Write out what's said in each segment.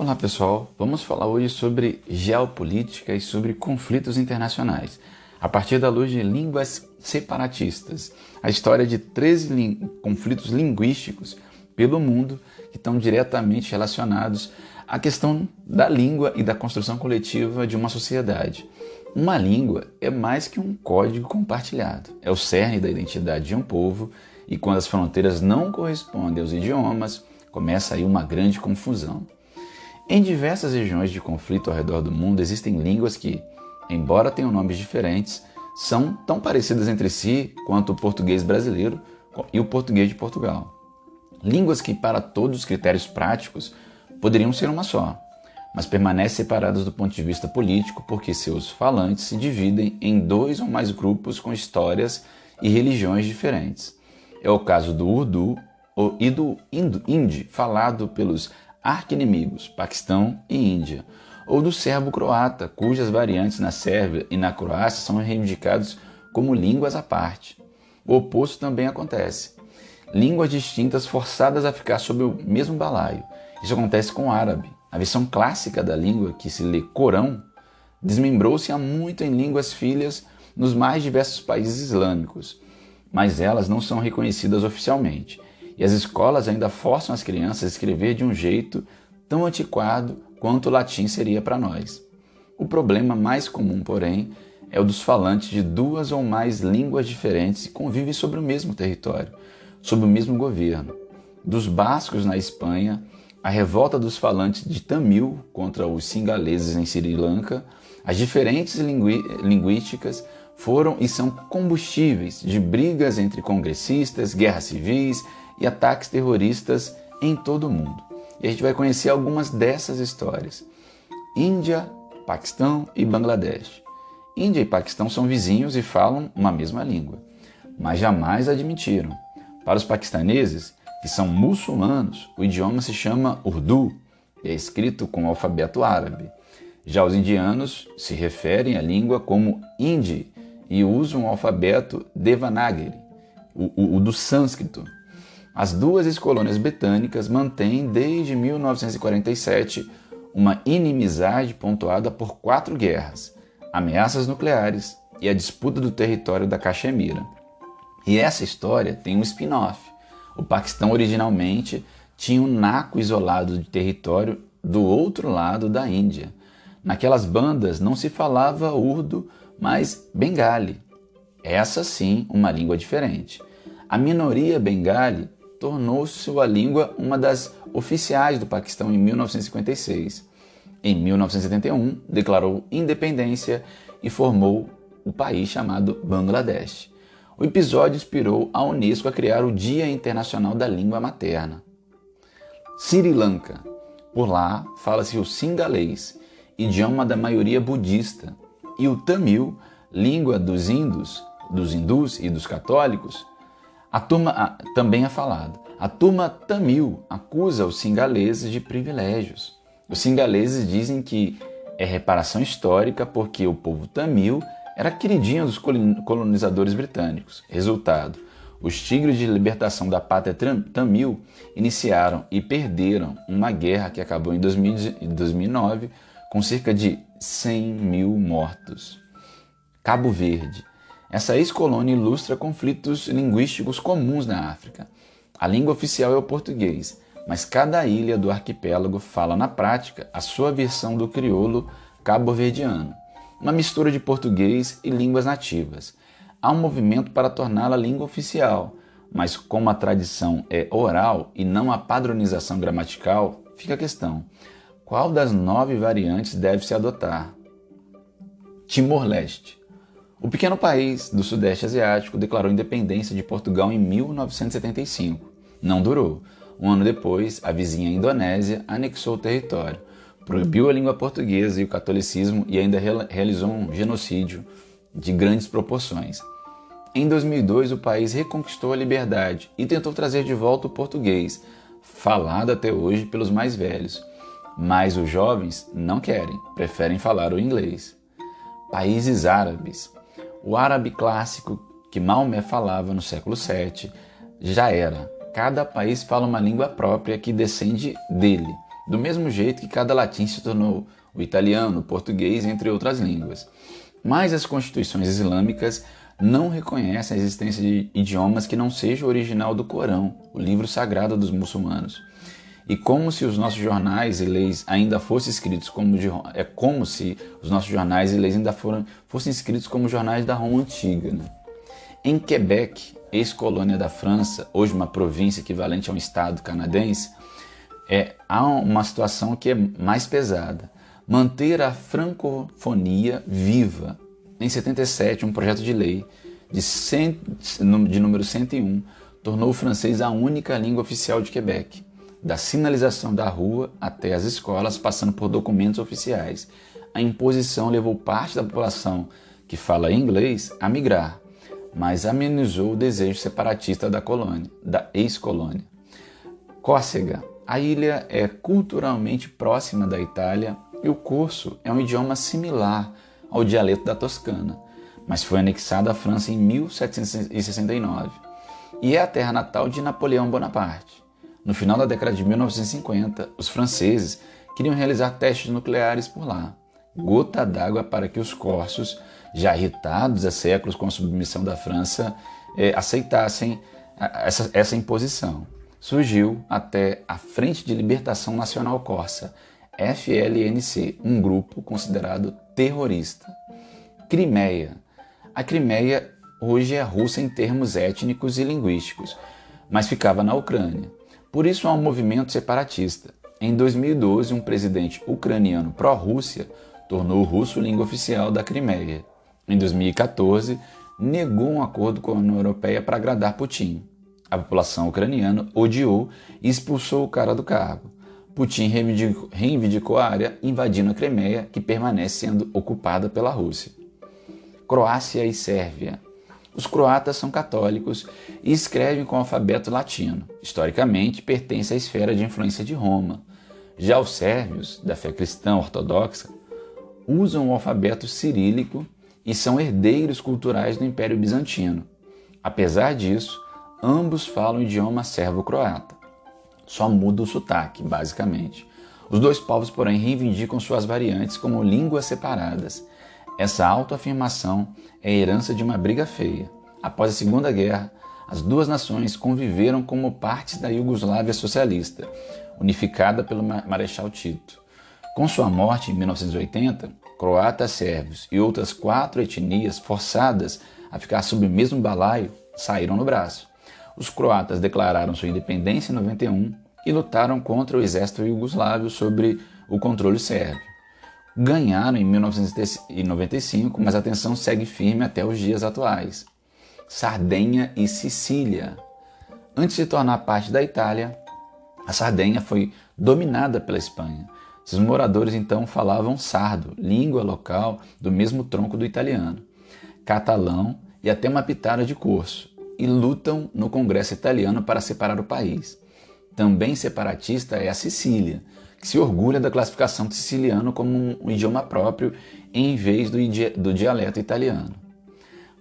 Olá pessoal, vamos falar hoje sobre geopolítica e sobre conflitos internacionais, a partir da luz de línguas separatistas, a história de 13 conflitos linguísticos pelo mundo que estão diretamente relacionados à questão da língua e da construção coletiva de uma sociedade. Uma língua é mais que um código compartilhado, é o cerne da identidade de um povo e quando as fronteiras não correspondem aos idiomas, começa aí uma grande confusão. Em diversas regiões de conflito ao redor do mundo existem línguas que, embora tenham nomes diferentes, são tão parecidas entre si quanto o português brasileiro e o português de Portugal. Línguas que, para todos os critérios práticos, poderiam ser uma só, mas permanecem separadas do ponto de vista político porque seus falantes se dividem em 2 ou mais grupos com histórias e religiões diferentes. É o caso do Urdu e do Hindi, falado pelos arqui-inimigos, Paquistão e Índia, ou do sérvio-croata, cujas variantes na Sérvia e na Croácia são reivindicados como línguas à parte. O oposto também acontece. Línguas distintas forçadas a ficar sob o mesmo balaio. Isso acontece com o árabe. A versão clássica da língua, que se lê Corão, desmembrou-se há muito em línguas filhas nos mais diversos países islâmicos, mas elas não são reconhecidas oficialmente. E as escolas ainda forçam as crianças a escrever de um jeito tão antiquado quanto o latim seria para nós. O problema mais comum, porém, é o dos falantes de 2 ou mais línguas diferentes que convivem sobre o mesmo território, sob o mesmo governo. Dos bascos na Espanha, a revolta dos falantes de Tamil contra os singaleses em Sri Lanka, as diferentes linguísticas foram e são combustíveis de brigas entre congressistas, guerras civis e ataques terroristas em todo o mundo. E a gente vai conhecer algumas dessas histórias. Índia, Paquistão e Bangladesh. Índia e Paquistão são vizinhos e falam uma mesma língua, mas jamais admitiram. Para os paquistaneses, que são muçulmanos, o idioma se chama Urdu e é escrito com o alfabeto árabe. Já os indianos se referem à língua como Hindi e usam o alfabeto Devanagari, o do sânscrito. As 2 ex-colônias britânicas mantêm desde 1947 uma inimizade pontuada por 4 guerras, ameaças nucleares e a disputa do território da Caxemira. E essa história tem um spin-off. O Paquistão originalmente tinha um naco isolado de território do outro lado da Índia. Naquelas bandas não se falava urdu, mas bengali. Essa sim, uma língua diferente. A minoria bengali tornou sua língua uma das oficiais do Paquistão em 1956. Em 1971, declarou independência e formou o país chamado Bangladesh. O episódio inspirou a Unesco a criar o Dia Internacional da Língua Materna. Sri Lanka. Por lá, fala-se o singalês, idioma da maioria budista, e o Tamil, língua dos hindus e dos católicos. Também é falado. A turma Tamil acusa os singaleses de privilégios. Os singaleses dizem que é reparação histórica porque o povo Tamil era queridinho dos colonizadores britânicos. Resultado, os tigres de libertação da pátria Tamil iniciaram e perderam uma guerra que acabou em 2009 com cerca de 100 mil mortos. Cabo Verde. Essa ex-colônia ilustra conflitos linguísticos comuns na África. A língua oficial é o português, mas cada ilha do arquipélago fala na prática a sua versão do crioulo cabo-verdiano, uma mistura de português e línguas nativas. Há um movimento para torná-la língua oficial, mas como a tradição é oral e não a padronização gramatical, fica a questão: qual das 9 variantes deve-se adotar? Timor-Leste. O pequeno país do Sudeste Asiático declarou independência de Portugal em 1975. Não durou. Um ano depois, a vizinha Indonésia anexou o território, proibiu a língua portuguesa e o catolicismo e ainda realizou um genocídio de grandes proporções. Em 2002, o país reconquistou a liberdade e tentou trazer de volta o português, falado até hoje pelos mais velhos. Mas os jovens não querem, preferem falar o inglês. Países árabes. O árabe clássico, que Maomé falava no século VII, já era. Cada país fala uma língua própria que descende dele. do mesmo jeito que cada latim se tornou o italiano, o português, entre outras línguas. Mas as constituições islâmicas não reconhecem a existência de idiomas que não sejam o original do Corão, o livro sagrado dos muçulmanos. E como se os nossos jornais e leis ainda fossem escritos fossem escritos como jornais da Roma antiga, né? Em Quebec, ex-colônia da França, hoje uma província equivalente a um estado canadense, há uma situação que é mais pesada. Manter a francofonia viva. Em 77, um projeto de lei de número 101 tornou o francês a única língua oficial de Quebec, da sinalização da rua até as escolas, passando por documentos oficiais. A imposição levou parte da população que fala inglês a migrar, mas amenizou o desejo separatista da ex-colônia. Córcega. A ilha é culturalmente próxima da Itália e o corso é um idioma similar ao dialeto da Toscana, mas foi anexado à França em 1769 e é a terra natal de Napoleão Bonaparte. No final da década de 1950, os franceses queriam realizar testes nucleares por lá, gota d'água para que os corsos, já irritados há séculos com a submissão da França, aceitassem essa imposição. Surgiu até a Frente de Libertação Nacional Corsa, FLNC, um grupo considerado terrorista. Crimeia. A Crimeia hoje é russa em termos étnicos e linguísticos, mas ficava na Ucrânia. Por isso há um movimento separatista. Em 2012, um presidente ucraniano pró-Rússia tornou o russo língua oficial da Crimeia. Em 2014, negou um acordo com a União Europeia para agradar Putin. A população ucraniana odiou e expulsou o cara do cargo. Putin reivindicou a área, invadindo a Crimeia, que permanece sendo ocupada pela Rússia. Croácia e Sérvia. Os croatas são católicos e escrevem com o alfabeto latino. Historicamente, pertence à esfera de influência de Roma. Já os sérvios, da fé cristã ortodoxa, usam o alfabeto cirílico e são herdeiros culturais do Império Bizantino. Apesar disso, ambos falam o idioma sérvo-croata. Só muda o sotaque, basicamente. Os dois povos, porém, reivindicam suas variantes como línguas separadas. Essa autoafirmação é a herança de uma briga feia. Após a Segunda Guerra, as duas nações conviveram como partes da Iugoslávia socialista, unificada pelo Marechal Tito. Com sua morte em 1980, croatas, sérvios e outras 4 etnias forçadas a ficar sob o mesmo balaio saíram no braço. Os croatas declararam sua independência em 91 e lutaram contra o exército iugoslávio sobre o controle sérvio. Ganharam em 1995, mas a tensão segue firme até os dias atuais. Sardenha e Sicília. Antes de tornar parte da Itália, a Sardenha foi dominada pela Espanha. Seus moradores então falavam sardo, língua local do mesmo tronco do italiano, catalão e até uma pitada de corso, e lutam no Congresso italiano para separar o país. Também separatista é a Sicília, que se orgulha da classificação do siciliano como um idioma próprio em vez do dialeto italiano.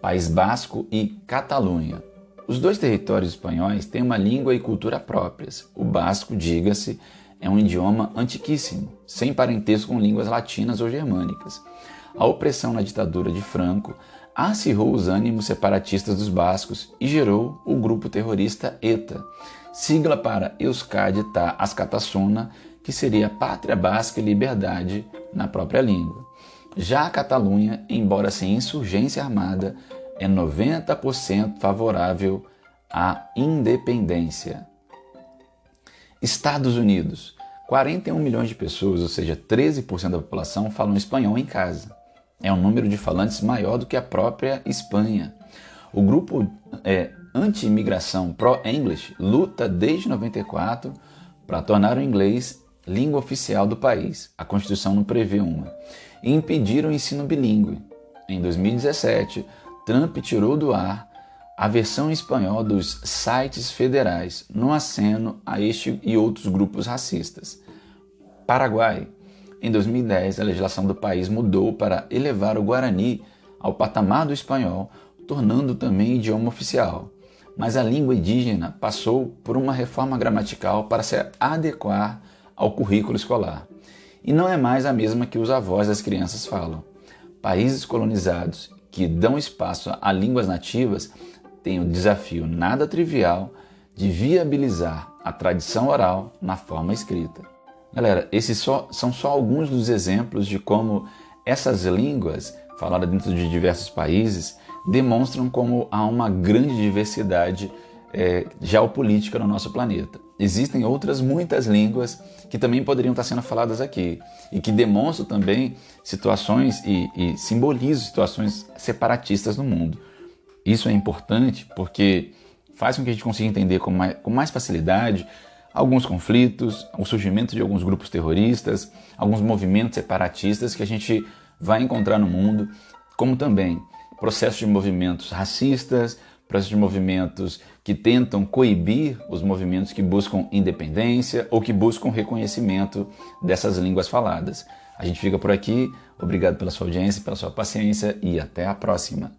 País Basco e Catalunha. Os dois territórios espanhóis têm uma língua e cultura próprias. O basco, diga-se, é um idioma antiquíssimo, sem parentesco com línguas latinas ou germânicas. A opressão na ditadura de Franco acirrou os ânimos separatistas dos bascos e gerou o grupo terrorista ETA, sigla para Euskadi Ta Askatasuna, que seria Pátria Basca e Liberdade na própria língua. Já a Catalunha, embora sem insurgência armada, é 90% favorável à independência. Estados Unidos. 41 milhões de pessoas, ou seja, 13% da população, falam espanhol em casa. É um número de falantes maior do que a própria Espanha. O grupo anti-imigração Pro-English luta desde 94 para tornar o inglês língua oficial do país. A Constituição não prevê uma. E impedir o ensino bilíngue. Em 2017, Trump tirou do ar a versão em espanhol dos sites federais, no aceno a este e outros grupos racistas. Paraguai. Em 2010, a legislação do país mudou para elevar o Guarani ao patamar do espanhol, tornando também idioma oficial. Mas a língua indígena passou por uma reforma gramatical para se adequar ao currículo escolar. E não é mais a mesma que os avós das crianças falam. Países colonizados que dão espaço a línguas nativas têm o desafio nada trivial de viabilizar a tradição oral na forma escrita. Galera, esses são só alguns dos exemplos de como essas línguas, faladas dentro de diversos países, demonstram como há uma grande diversidade geopolítica no nosso planeta. Existem outras muitas línguas que também poderiam estar sendo faladas aqui e que demonstram também situações e simbolizam situações separatistas no mundo. Isso é importante porque faz com que a gente consiga entender com mais facilidade alguns conflitos, o surgimento de alguns grupos terroristas, alguns movimentos separatistas que a gente vai encontrar no mundo, como também processos de movimentos racistas, processos de movimentos que tentam coibir os movimentos que buscam independência ou que buscam reconhecimento dessas línguas faladas. A gente fica por aqui, obrigado pela sua audiência, pela sua paciência e até a próxima.